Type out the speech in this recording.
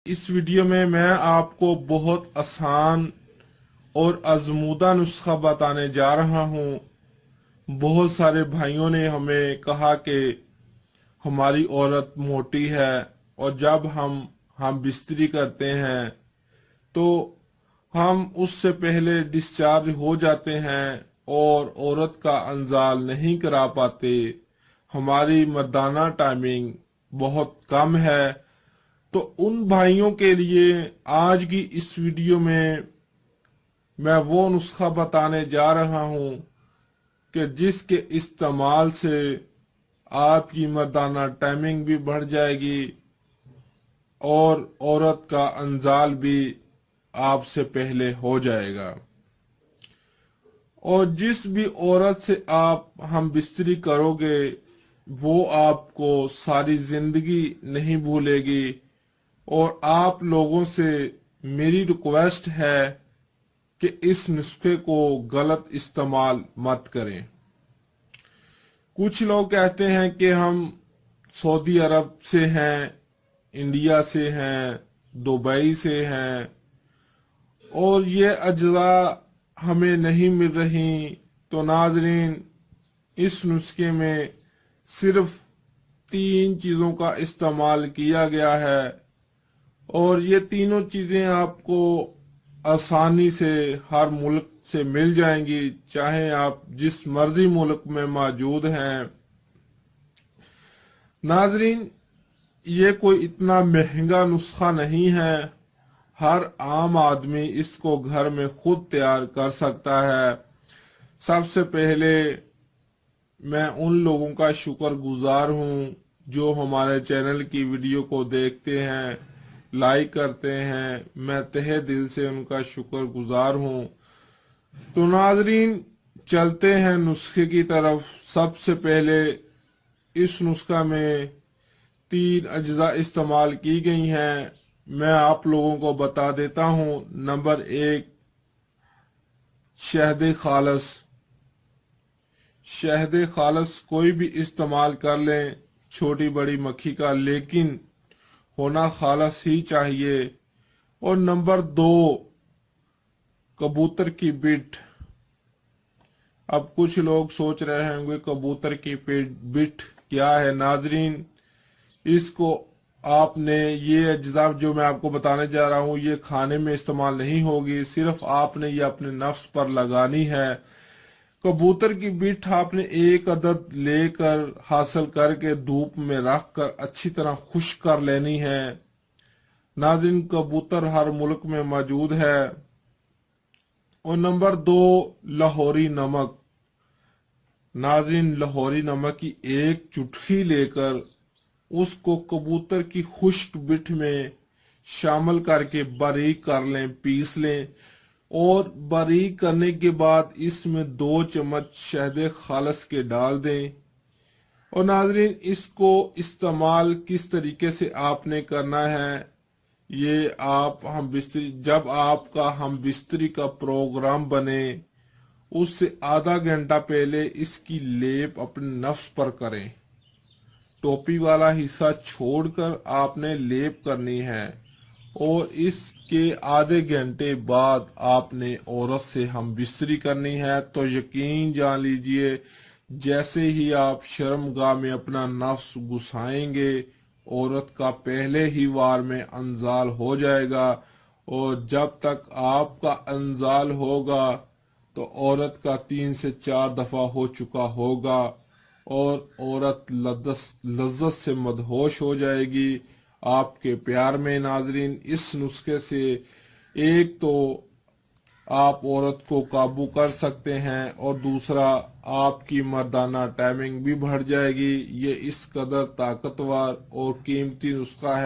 اس video میں آپ کو بہت آسان اور آزمودہ نسخہ بتانے جا رہا ہوں۔ بہت سارے بھائیوں نے ہمیں کہا کہ ہماری عورت موٹی ہے اور جب ہم بستری کرتے ہیں تو ہم اس سے پہلے ڈسچارج ہو جاتے ہیں اور عورت کا انزال نہیں کرا پاتے۔ ہماری مردانہ ٹائمنگ بہت کم ہے۔ تو ان بھائیوں کے لیے آج کی اس ویڈیو میں وہ نسخہ بتانے جا رہا ہوں کہ جس کے استعمال سے آپ کی مردانہ ٹائمنگ بھی بڑھ جائے گی اور عورت کا انزال بھی آپ سے پہلے ہو جائے گا، اور جس بھی عورت سے آپ ہم بستری کرو گے وہ آپ کو ساری زندگی نہیں بھولے گی۔ اور آپ لوگوں سے میری ریکویسٹ ہے کہ اس نسخے کو غلط استعمال مت کریں۔ کچھ لوگ کہتے ہیں کہ ہم سعودی عرب سے ہیں، انڈیا سے ہیں، دبئی سے ہیں اور یہ اجزاء ہمیں نہیں مل رہی۔ تو ناظرین، اس نسخے میں صرف 3 چیزوں کا استعمال کیا گیا ہے اور یہ تینوں چیزیں آپ کو آسانی سے ہر ملک سے مل جائیں گی، چاہے آپ جس مرضی ملک میں موجود ہیں۔ ناظرین، یہ کوئی اتنا مہنگا نسخہ نہیں ہے، ہر عام آدمی اس کو گھر میں خود تیار کر سکتا ہے۔ سب سے پہلے میں ان لوگوں کا شکر گزار ہوں جو ہمارے چینل کی ویڈیو کو دیکھتے ہیں، لائک کرتے ہیں، میں تہہ دل سے ان کا شکر گزار ہوں۔ تو ناظرین، چلتے ہیں نسخے کی طرف۔ سب سے پہلے اس نسخہ میں 3 اجزاء استعمال کی گئی ہیں، میں آپ لوگوں کو بتا دیتا ہوں۔ نمبر 1، شہد خالص۔ شہد خالص کوئی بھی استعمال کر لیں، چھوٹی بڑی مکھی کا، لیکن ہونا خالص ہی چاہیے۔ اور نمبر 2، کبوتر کی بٹ۔ اب کچھ لوگ سوچ رہے ہوں گے کبوتر کی بٹ کیا ہے؟ ناظرین، اس کو آپ نے، یہ اجزاء جو میں آپ کو بتانے جا رہا ہوں، یہ کھانے میں استعمال نہیں ہوگی، صرف آپ نے یہ اپنے نفس پر لگانی ہے۔ کبوتر کی بٹ آپ نے 1 عدد لے کر حاصل کر کے دھوپ میں رکھ کر اچھی طرح خشک کر لینی ہے۔ ناظرین، کبوتر ہر ملک میں موجود ہے۔ اور نمبر 2، لاہوری نمک۔ ناظرین، لاہوری نمک کی 1 چٹکی لے کر اس کو کبوتر کی خشک بٹ میں شامل کر کے باریک کر لیں، پیس لیں، اور باریک کرنے کے بعد اس میں 2 چمچ شہد خالص کے ڈال دیں۔ اور ناظرین، اس کو استعمال کس طریقے سے آپ نے کرنا ہے، یہ جب آپ کا ہم بستری کا پروگرام بنے اس سے آدھا گھنٹہ پہلے اس کی لیپ اپنے نفس پر کریں۔ ٹوپی والا حصہ چھوڑ کر آپ نے لیپ کرنی ہے، اور اس کے آدھے گھنٹے بعد آپ نے عورت سے ہم بستری کرنی ہے۔ تو یقین جان لیجئے، جیسے ہی آپ شرمگاہ میں اپنا نفس گھسائیں گے، عورت کا پہلے ہی وار میں انزال ہو جائے گا، اور جب تک آپ کا انزال ہوگا تو عورت کا 3 سے 4 دفعہ ہو چکا ہوگا، اور عورت لذت سے مدہوش ہو جائے گی آپ کے پیار میں۔ ناظرین، اس نسخے سے ایک تو آپ عورت کو قابو کر سکتے ہیں، اور دوسرا آپ کی مردانہ ٹائمنگ بھی بڑھ جائے گی۔ یہ اس قدر طاقتور اور قیمتی نسخہ ہے۔